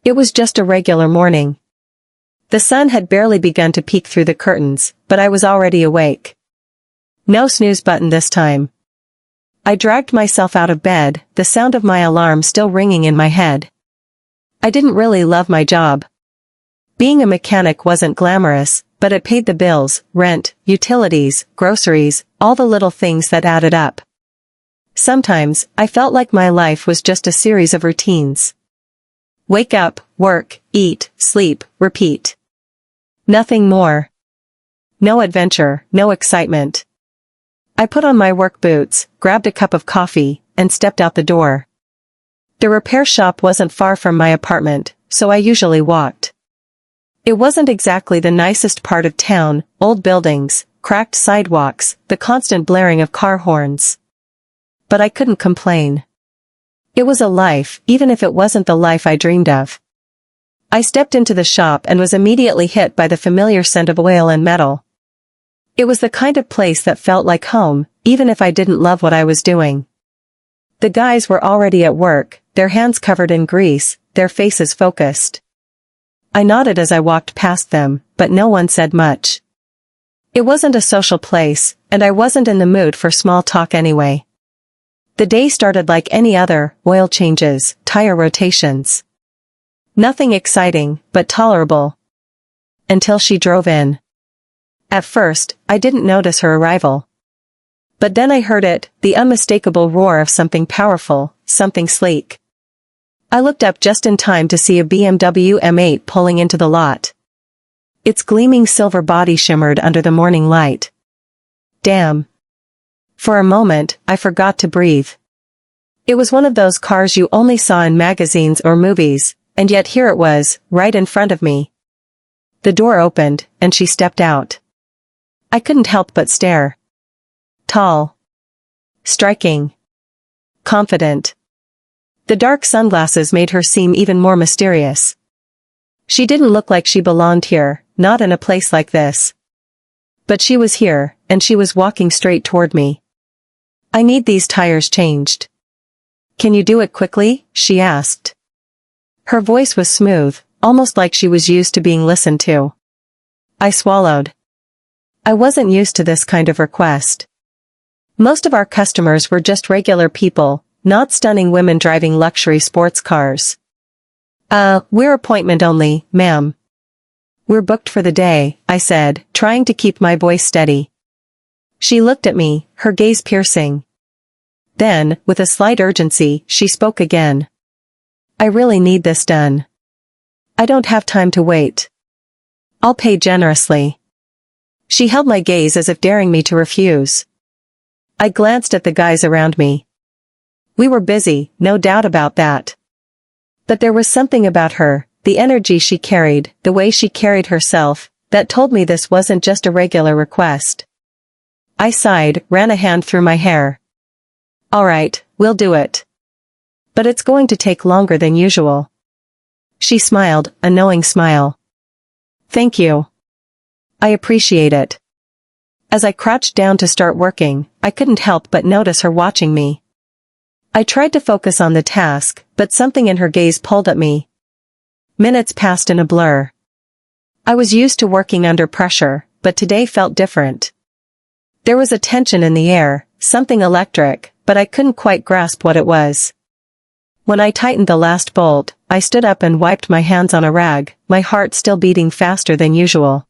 It was just a regular morning. The sun had barely begun to peek through the curtains, but I was already awake. No snooze button this time. I dragged myself out of bed, the sound of my alarm still ringing in my head. I didn't really love my job. Being a mechanic wasn't glamorous, but it paid the bills, rent, utilities, groceries, all the little things that added up. Sometimes, I felt like my life was just a series of routines. Wake up, work, eat, sleep, repeat. Nothing more. No adventure, no excitement. I put on my work boots, grabbed a cup of coffee, and stepped out the door. The repair shop wasn't far from my apartment, so I usually walked. It wasn't exactly the nicest part of town, old buildings, cracked sidewalks, the constant blaring of car horns. But I couldn't complain. It was a life, even if it wasn't the life I dreamed of. I stepped into the shop and was immediately hit by the familiar scent of oil and metal. It was the kind of place that felt like home, even if I didn't love what I was doing. The guys were already at work, their hands covered in grease, their faces focused. I nodded as I walked past them, but no one said much. It wasn't a social place, and I wasn't in the mood for small talk anyway. The day started like any other, oil changes, tire rotations. Nothing exciting, but tolerable. Until she drove in. At first, I didn't notice her arrival. But then I heard it, the unmistakable roar of something powerful, something sleek. I looked up just in time to see a BMW M8 pulling into the lot. Its gleaming silver body shimmered under the morning light. Damn. For a moment, I forgot to breathe. It was one of those cars you only saw in magazines or movies, and yet here it was, right in front of me. The door opened, and she stepped out. I couldn't help but stare. Tall. Striking. Confident. The dark sunglasses made her seem even more mysterious. She didn't look like she belonged here, not in a place like this. But she was here, and she was walking straight toward me. I need these tires changed. Can you do it quickly? She asked. Her voice was smooth, almost like she was used to being listened to. I swallowed. I wasn't used to this kind of request. Most of our customers were just regular people, not stunning women driving luxury sports cars. We're appointment only, ma'am. We're booked for the day, I said, trying to keep my voice steady. She looked at me, her gaze piercing. Then, with a slight urgency, she spoke again. I really need this done. I don't have time to wait. I'll pay generously. She held my gaze as if daring me to refuse. I glanced at the guys around me. We were busy, no doubt about that. But there was something about her, the energy she carried, the way she carried herself, that told me this wasn't just a regular request. I sighed, ran a hand through my hair. All right, we'll do it. But it's going to take longer than usual. She smiled, a knowing smile. Thank you. I appreciate it. As I crouched down to start working, I couldn't help but notice her watching me. I tried to focus on the task, but something in her gaze pulled at me. Minutes passed in a blur. I was used to working under pressure, but today felt different. There was a tension in the air, something electric, but I couldn't quite grasp what it was. When I tightened the last bolt, I stood up and wiped my hands on a rag, my heart still beating faster than usual.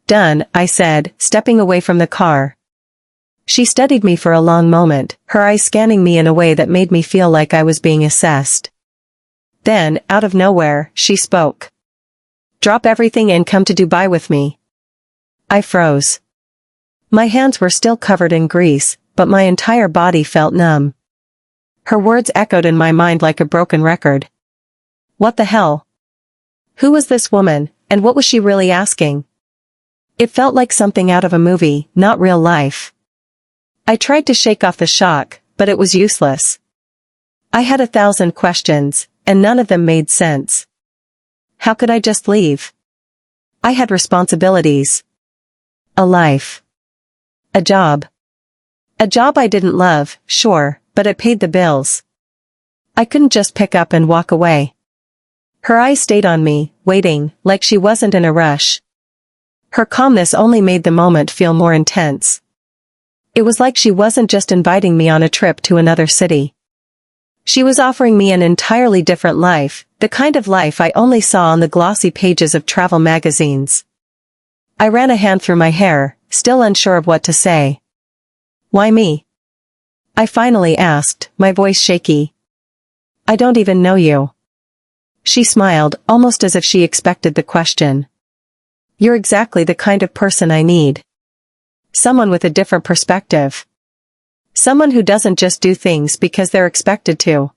Done, I said, stepping away from the car. She studied me for a long moment, her eyes scanning me in a way that made me feel like I was being assessed. Then, out of nowhere, she spoke. Drop everything and come to Dubai with me. I froze. My hands were still covered in grease, but my entire body felt numb. Her words echoed in my mind like a broken record. What the hell? Who was this woman, and what was she really asking? It felt like something out of a movie, not real life. I tried to shake off the shock, but it was useless. I had 1,000 questions, and none of them made sense. How could I just leave? I had responsibilities. A life. A job. A job I didn't love, sure, but it paid the bills. I couldn't just pick up and walk away. Her eyes stayed on me, waiting, like she wasn't in a rush. Her calmness only made the moment feel more intense. It was like she wasn't just inviting me on a trip to another city. She was offering me an entirely different life, the kind of life I only saw on the glossy pages of travel magazines. I ran a hand through my hair, still unsure of what to say. "Why me?" I finally asked, my voice shaky. "I don't even know you." She smiled, almost as if she expected the question. "You're exactly the kind of person I need. Someone with a different perspective. Someone who doesn't just do things because they're expected to.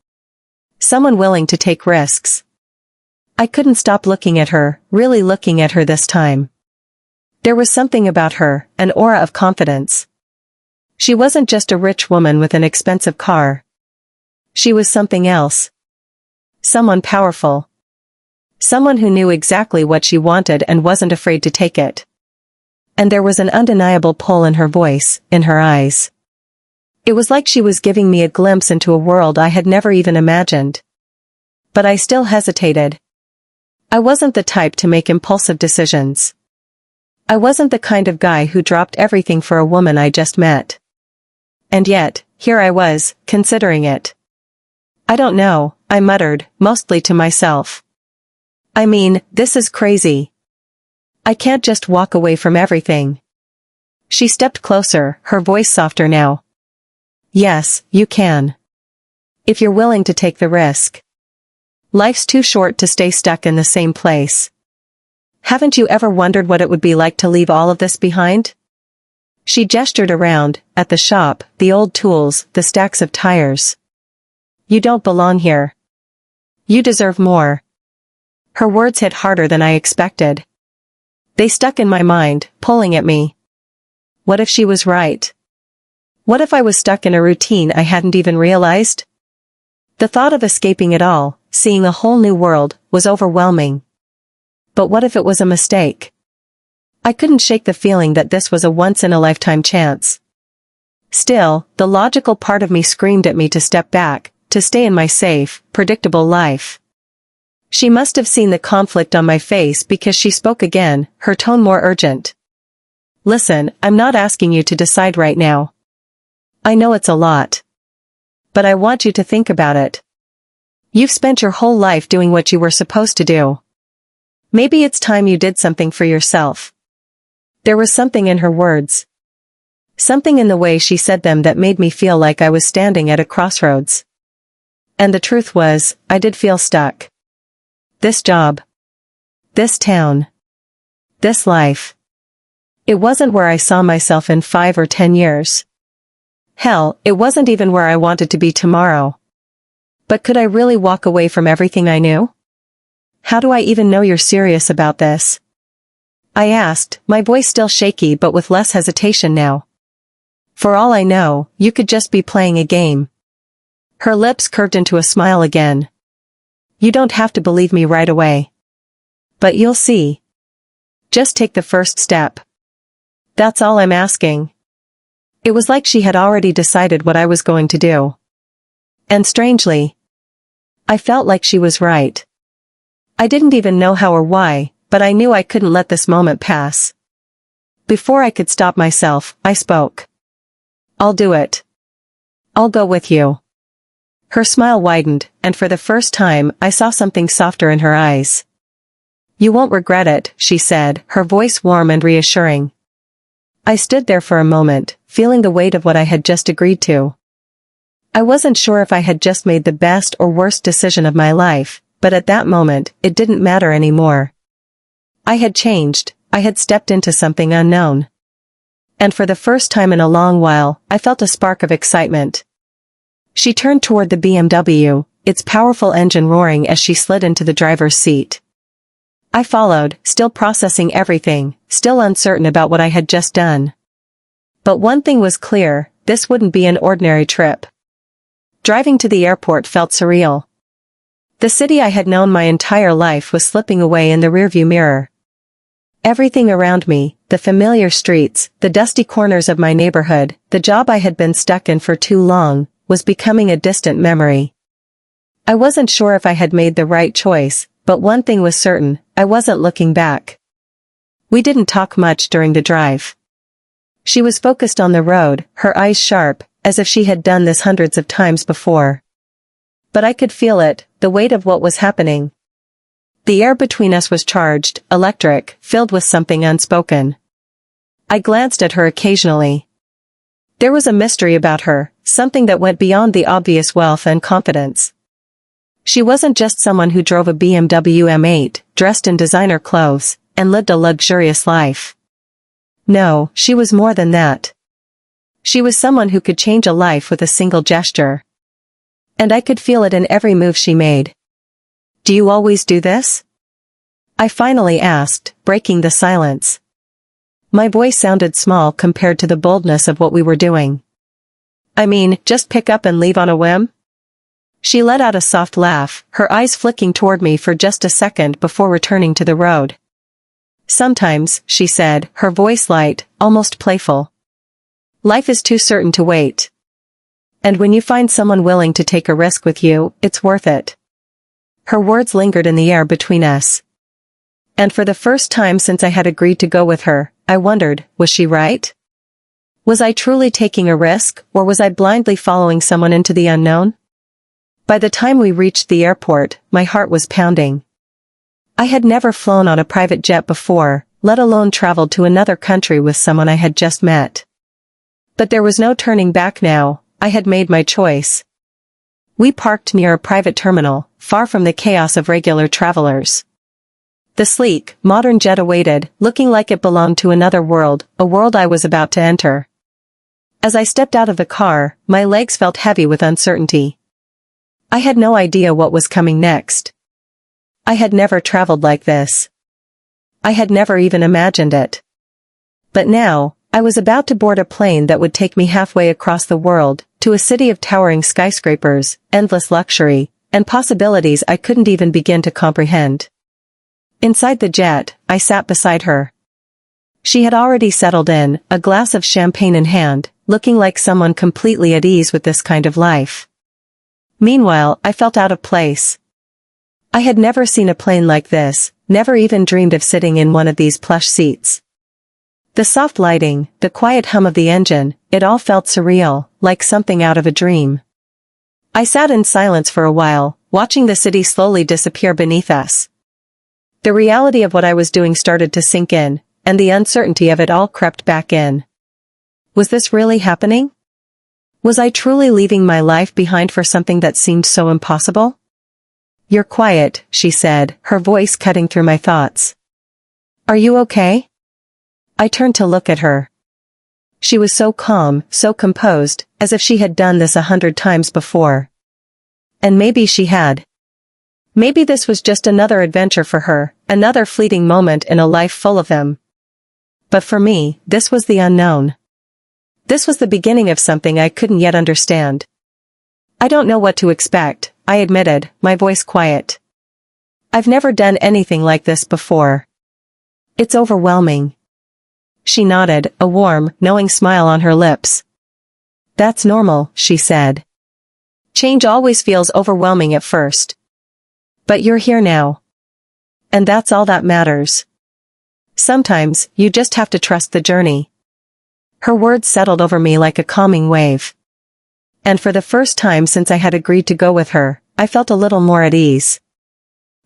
Someone willing to take risks." I couldn't stop looking at her, really looking at her this time. There was something about her, an aura of confidence. She wasn't just a rich woman with an expensive car. She was something else. Someone powerful. Someone who knew exactly what she wanted and wasn't afraid to take it. And there was an undeniable pull in her voice, in her eyes. It was like she was giving me a glimpse into a world I had never even imagined. But I still hesitated. I wasn't the type to make impulsive decisions. I wasn't the kind of guy who dropped everything for a woman I just met. And yet, here I was, considering it. "I don't know," I muttered, mostly to myself. "I mean, this is crazy. I can't just walk away from everything." She stepped closer, her voice softer now. "Yes, you can. If you're willing to take the risk. Life's too short to stay stuck in the same place. Haven't you ever wondered what it would be like to leave all of this behind?" She gestured around, at the shop, the old tools, the stacks of tires. "You don't belong here. You deserve more." Her words hit harder than I expected. They stuck in my mind, pulling at me. What if she was right? What if I was stuck in a routine I hadn't even realized? The thought of escaping it all, seeing a whole new world, was overwhelming. But what if it was a mistake? I couldn't shake the feeling that this was a once-in-a-lifetime chance. Still, the logical part of me screamed at me to step back, to stay in my safe, predictable life. She must have seen the conflict on my face because she spoke again, her tone more urgent. "Listen, I'm not asking you to decide right now. I know it's a lot. But I want you to think about it. You've spent your whole life doing what you were supposed to do. Maybe it's time you did something for yourself." There was something in her words. Something in the way she said them that made me feel like I was standing at a crossroads. And the truth was, I did feel stuck. This job. This town. This life. It wasn't where I saw myself in 5 or 10 years. Hell, it wasn't even where I wanted to be tomorrow. But could I really walk away from everything I knew? "How do I even know you're serious about this?" I asked, my voice still shaky but with less hesitation now. "For all I know, you could just be playing a game." Her lips curved into a smile again. "You don't have to believe me right away. But you'll see. Just take the first step. That's all I'm asking." It was like she had already decided what I was going to do. And strangely, I felt like she was right. I didn't even know how or why, but I knew I couldn't let this moment pass. Before I could stop myself, I spoke. "I'll do it. I'll go with you." Her smile widened, and for the first time, I saw something softer in her eyes. "You won't regret it," she said, her voice warm and reassuring. I stood there for a moment, feeling the weight of what I had just agreed to. I wasn't sure if I had just made the best or worst decision of my life, but at that moment, it didn't matter anymore. I had changed, I had stepped into something unknown. And for the first time in a long while, I felt a spark of excitement. She turned toward the BMW, its powerful engine roaring as she slid into the driver's seat. I followed, still processing everything, still uncertain about what I had just done. But one thing was clear, this wouldn't be an ordinary trip. Driving to the airport felt surreal. The city I had known my entire life was slipping away in the rearview mirror. Everything around me, the familiar streets, the dusty corners of my neighborhood, the job I had been stuck in for too long, was becoming a distant memory. I wasn't sure if I had made the right choice, but one thing was certain, I wasn't looking back. We didn't talk much during the drive. She was focused on the road, her eyes sharp, as if she had done this hundreds of times before. But I could feel it, the weight of what was happening. The air between us was charged, electric, filled with something unspoken. I glanced at her occasionally. There was a mystery about her, something that went beyond the obvious wealth and confidence. She wasn't just someone who drove a BMW M8, dressed in designer clothes, and lived a luxurious life. No, she was more than that. She was someone who could change a life with a single gesture. And I could feel it in every move she made. "Do you always do this?" I finally asked, breaking the silence. My voice sounded small compared to the boldness of what we were doing. "I mean, just pick up and leave on a whim?" She let out a soft laugh, her eyes flicking toward me for just a second before returning to the road. "Sometimes," she said, her voice light, almost playful. "Life is too certain to wait. And when you find someone willing to take a risk with you, it's worth it." Her words lingered in the air between us. And for the first time since I had agreed to go with her, I wondered, was she right? Was I truly taking a risk, or was I blindly following someone into the unknown? By the time we reached the airport, my heart was pounding. I had never flown on a private jet before, let alone traveled to another country with someone I had just met. But there was no turning back now, I had made my choice. We parked near a private terminal, far from the chaos of regular travelers. The sleek, modern jet awaited, looking like it belonged to another world, a world I was about to enter. As I stepped out of the car, my legs felt heavy with uncertainty. I had no idea what was coming next. I had never traveled like this. I had never even imagined it. But now, I was about to board a plane that would take me halfway across the world, to a city of towering skyscrapers, endless luxury, and possibilities I couldn't even begin to comprehend. Inside the jet, I sat beside her. She had already settled in, a glass of champagne in hand, looking like someone completely at ease with this kind of life. Meanwhile, I felt out of place. I had never seen a plane like this, never even dreamed of sitting in one of these plush seats. The soft lighting, the quiet hum of the engine, it all felt surreal, like something out of a dream. I sat in silence for a while, watching the city slowly disappear beneath us. The reality of what I was doing started to sink in, and the uncertainty of it all crept back in. Was this really happening? Was I truly leaving my life behind for something that seemed so impossible? "You're quiet," she said, her voice cutting through my thoughts. "Are you okay?" I turned to look at her. She was so calm, so composed, as if she had done this 100 times before. And maybe she had. Maybe this was just another adventure for her, another fleeting moment in a life full of them. But for me, this was the unknown. This was the beginning of something I couldn't yet understand. "I don't know what to expect," I admitted, my voice quiet. "I've never done anything like this before. It's overwhelming." She nodded, a warm, knowing smile on her lips. "That's normal," she said. "Change always feels overwhelming at first. But you're here now. And that's all that matters. Sometimes, you just have to trust the journey." Her words settled over me like a calming wave. And for the first time since I had agreed to go with her, I felt a little more at ease.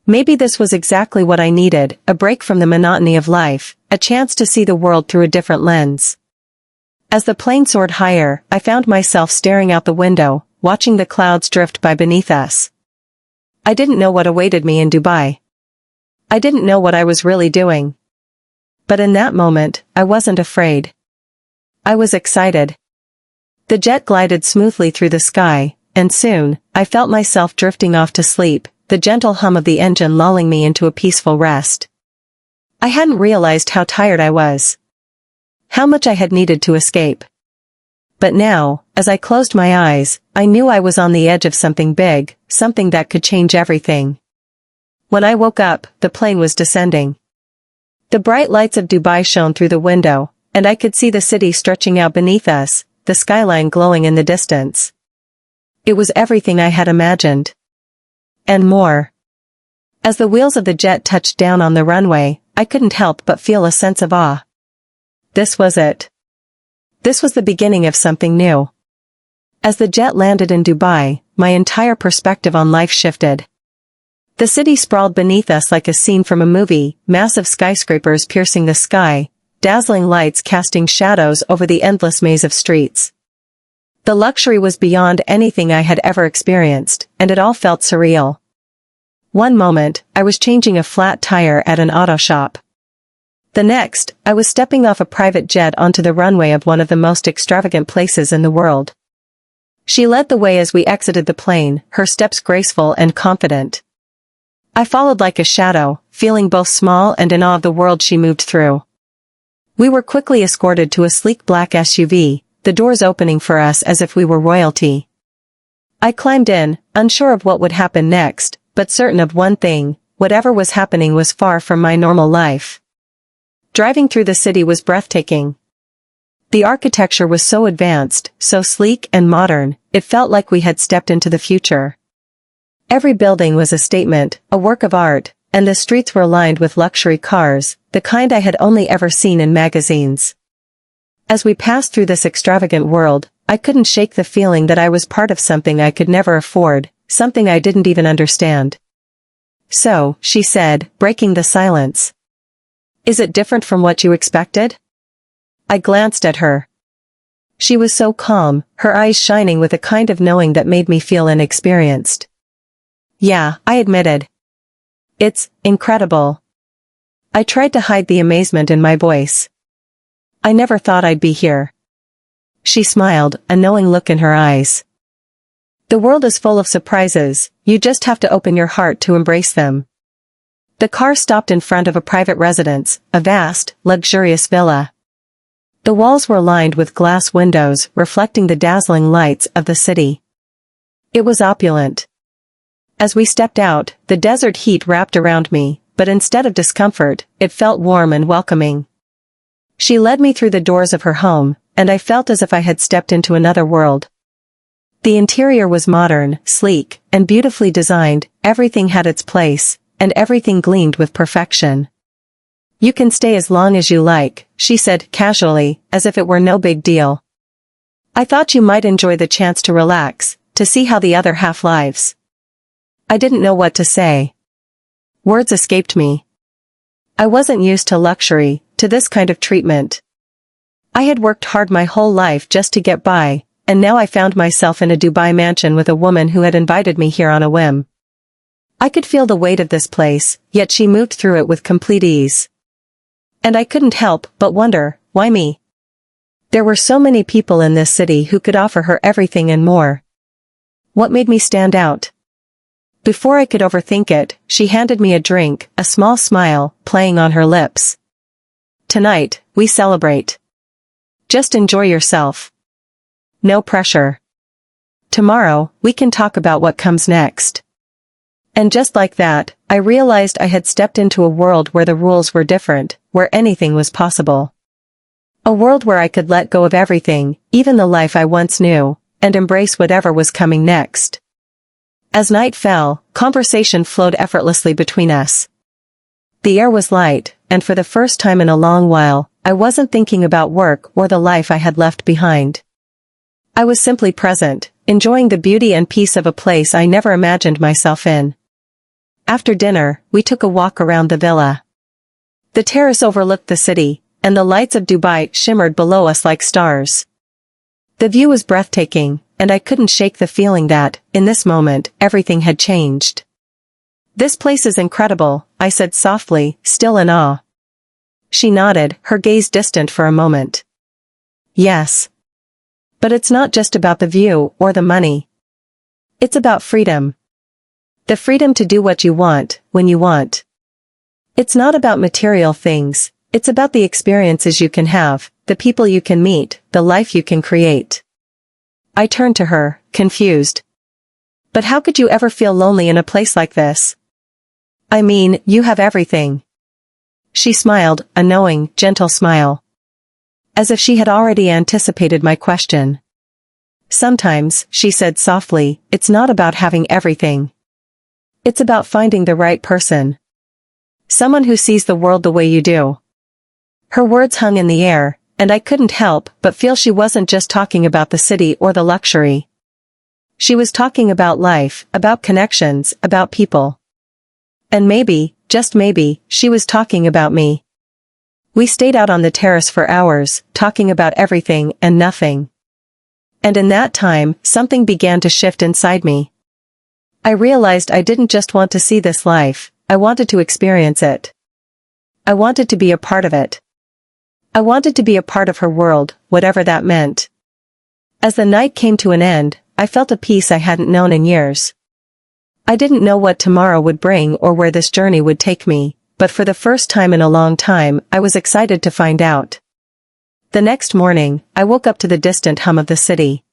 Maybe this was exactly what I needed, a break from the monotony of life, a chance to see the world through a different lens. As the plane soared higher, I found myself staring out the window, watching the clouds drift by beneath us. I didn't know what awaited me in Dubai. I didn't know what I was really doing. But in that moment, I wasn't afraid. I was excited. The jet glided smoothly through the sky, and soon, I felt myself drifting off to sleep, the gentle hum of the engine lulling me into a peaceful rest. I hadn't realized how tired I was. How much I had needed to escape. But now, as I closed my eyes, I knew I was on the edge of something big, something that could change everything. When I woke up, the plane was descending. The bright lights of Dubai shone through the window, and I could see the city stretching out beneath us, the skyline glowing in the distance. It was everything I had imagined. And more. As the wheels of the jet touched down on the runway, I couldn't help but feel a sense of awe. This was it. This was the beginning of something new. As the jet landed in Dubai, my entire perspective on life shifted. The city sprawled beneath us like a scene from a movie, massive skyscrapers piercing the sky, dazzling lights casting shadows over the endless maze of streets. The luxury was beyond anything I had ever experienced, and it all felt surreal. One moment, I was changing a flat tire at an auto shop. The next, I was stepping off a private jet onto the runway of one of the most extravagant places in the world. She led the way as we exited the plane, her steps graceful and confident. I followed like a shadow, feeling both small and in awe of the world she moved through. We were quickly escorted to a sleek black SUV, the doors opening for us as if we were royalty. I climbed in, unsure of what would happen next, but certain of one thing: whatever was happening was far from my normal life. Driving through the city was breathtaking. The architecture was so advanced, so sleek and modern, it felt like we had stepped into the future. Every building was a statement, a work of art, and the streets were lined with luxury cars, the kind I had only ever seen in magazines. As we passed through this extravagant world, I couldn't shake the feeling that I was part of something I could never afford, something I didn't even understand. "So," she said, breaking the silence. "Is it different from what you expected?" I glanced at her. She was so calm, her eyes shining with a kind of knowing that made me feel inexperienced. "Yeah," I admitted. "It's incredible." I tried to hide the amazement in my voice. "I never thought I'd be here." She smiled, a knowing look in her eyes. "The world is full of surprises, you just have to open your heart to embrace them." The car stopped in front of a private residence, a vast, luxurious villa. The walls were lined with glass windows, reflecting the dazzling lights of the city. It was opulent. As we stepped out, the desert heat wrapped around me, but instead of discomfort, it felt warm and welcoming. She led me through the doors of her home, and I felt as if I had stepped into another world. The interior was modern, sleek, and beautifully designed, everything had its place, and everything gleamed with perfection. "You can stay as long as you like," she said casually, as if it were no big deal. "I thought you might enjoy the chance to relax, to see how the other half lives." I didn't know what to say. Words escaped me. I wasn't used to luxury, to this kind of treatment. I had worked hard my whole life just to get by, and now I found myself in a Dubai mansion with a woman who had invited me here on a whim. I could feel the weight of this place, yet she moved through it with complete ease. And I couldn't help but wonder, why me? There were so many people in this city who could offer her everything and more. What made me stand out? Before I could overthink it, she handed me a drink, a small smile playing on her lips. "Tonight, we celebrate. Just enjoy yourself. No pressure. Tomorrow, we can talk about what comes next." And just like that, I realized I had stepped into a world where the rules were different, where anything was possible. A world where I could let go of everything, even the life I once knew, and embrace whatever was coming next. As night fell, conversation flowed effortlessly between us. The air was light, and for the first time in a long while, I wasn't thinking about work or the life I had left behind. I was simply present, enjoying the beauty and peace of a place I never imagined myself in. After dinner, we took a walk around the villa. The terrace overlooked the city, and the lights of Dubai shimmered below us like stars. The view was breathtaking, and I couldn't shake the feeling that, in this moment, everything had changed. "This place is incredible," I said softly, still in awe. She nodded, her gaze distant for a moment. "Yes. But it's not just about the view or the money. It's about freedom. The freedom to do what you want, when you want. It's not about material things, it's about the experiences you can have, the people you can meet, the life you can create." I turned to her, confused. "But how could you ever feel lonely in a place like this?" "I mean, you have everything." She smiled, a knowing, gentle smile. As if she had already anticipated my question. "Sometimes," she said softly, "it's not about having everything. It's about finding the right person. Someone who sees the world the way you do. Her words hung in the air, and I couldn't help but feel she wasn't just talking about the city or the luxury. She was talking about life, about connections, about people. And maybe, just maybe, she was talking about me. We stayed out on the terrace for hours, talking about everything and nothing. And in that time, something began to shift inside me. I realized I didn't just want to see this life, I wanted to experience it. I wanted to be a part of it. I wanted to be a part of her world, whatever that meant. As the night came to an end, I felt a peace I hadn't known in years. I didn't know what tomorrow would bring or where this journey would take me, but for the first time in a long time, I was excited to find out. The next morning, I woke up to the distant hum of the city.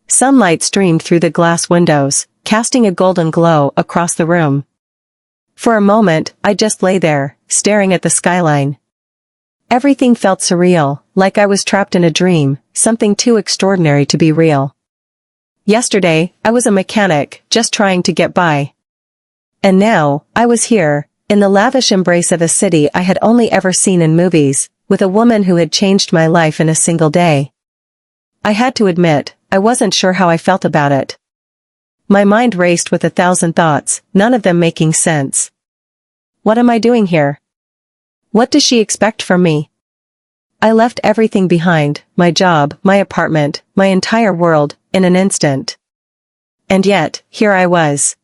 Sunlight streamed through the glass windows, casting a golden glow across the room. For a moment, I just lay there, staring at the skyline. Everything felt surreal, like I was trapped in a dream, something too extraordinary to be real. Yesterday, I was a mechanic, just trying to get by. And now, I was here, in the lavish embrace of a city I had only ever seen in movies, with a woman who had changed my life in a single day. I had to admit, I wasn't sure how I felt about it. My mind raced with 1,000 thoughts, none of them making sense. What am I doing here? What does she expect from me? I left everything behind, my job, my apartment, my entire world, in an instant. And yet, here I was.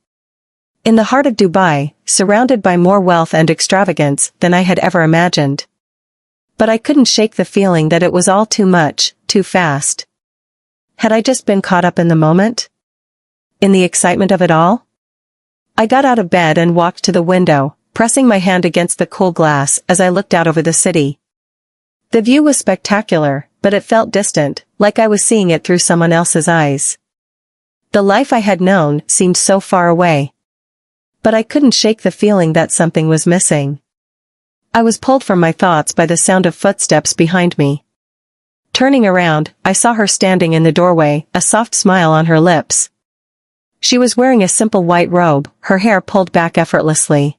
In the heart of Dubai, surrounded by more wealth and extravagance than I had ever imagined. But I couldn't shake the feeling that it was all too much, too fast. Had I just been caught up in the moment? In the excitement of it all? I got out of bed and walked to the window, pressing my hand against the cool glass as I looked out over the city. The view was spectacular, but it felt distant, like I was seeing it through someone else's eyes. The life I had known seemed so far away. But I couldn't shake the feeling that something was missing. I was pulled from my thoughts by the sound of footsteps behind me. Turning around, I saw her standing in the doorway, a soft smile on her lips. She was wearing a simple white robe, her hair pulled back effortlessly.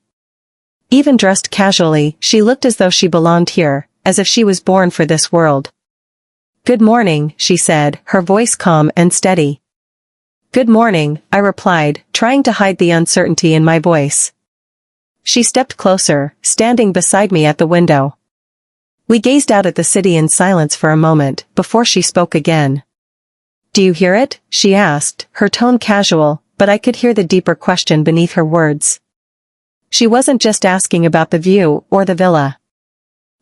Even dressed casually, she looked as though she belonged here, as if she was born for this world. "Good morning," she said, her voice calm and steady. "Good morning," I replied, trying to hide the uncertainty in my voice. She stepped closer, standing beside me at the window. We gazed out at the city in silence for a moment, before she spoke again. "Do you hear it?" she asked, her tone casual, but I could hear the deeper question beneath her words. She wasn't just asking about the view or the villa.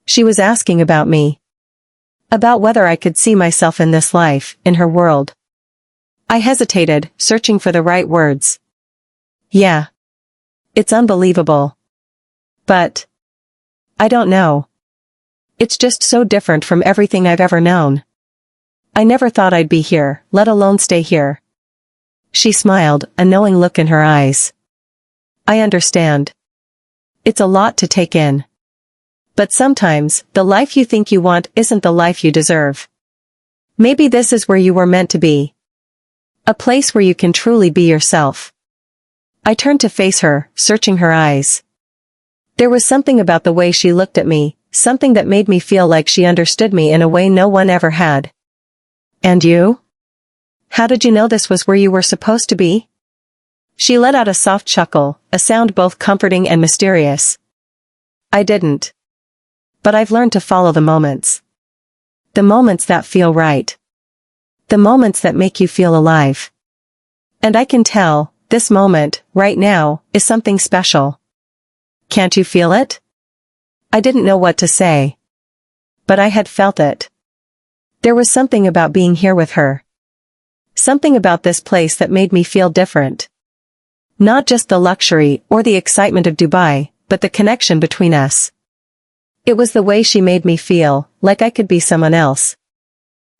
She was asking about me. About whether I could see myself in this life, in her world. I hesitated, searching for the right words. "Yeah. It's unbelievable. But I don't know. It's just so different from everything I've ever known. I never thought I'd be here, let alone stay here." She smiled, a knowing look in her eyes. "I understand. It's a lot to take in. But sometimes, the life you think you want isn't the life you deserve. Maybe this is where you were meant to be. A place where you can truly be yourself." I turned to face her, searching her eyes. There was something about the way she looked at me, something that made me feel like she understood me in a way no one ever had. "And you? How did you know this was where you were supposed to be?" She let out a soft chuckle, a sound both comforting and mysterious. "I didn't. But I've learned to follow the moments. The moments that feel right. The moments that make you feel alive. And I can tell, this moment, right now, is something special. Can't you feel it?" I didn't know what to say. But I had felt it. There was something about being here with her. Something about this place that made me feel different. Not just the luxury or the excitement of Dubai, but the connection between us. It was the way she made me feel, like I could be someone else.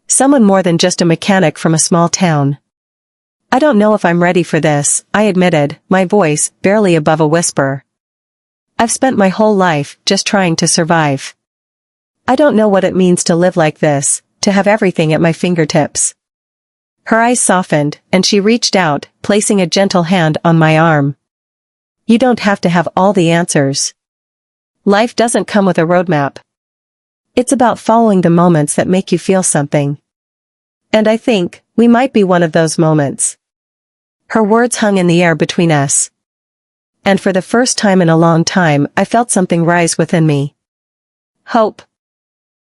Someone more than just a mechanic from a small town. "I don't know if I'm ready for this," I admitted, my voice barely above a whisper. "I've spent my whole life just trying to survive. I don't know what it means to live like this, to have everything at my fingertips." Her eyes softened, and she reached out, placing a gentle hand on my arm. You don't have to have all the answers. Life doesn't come with a roadmap. It's about following the moments that make you feel something. And I think, we might be one of those moments. Her words hung in the air between us. And for the first time in a long time, I felt something rise within me. Hope.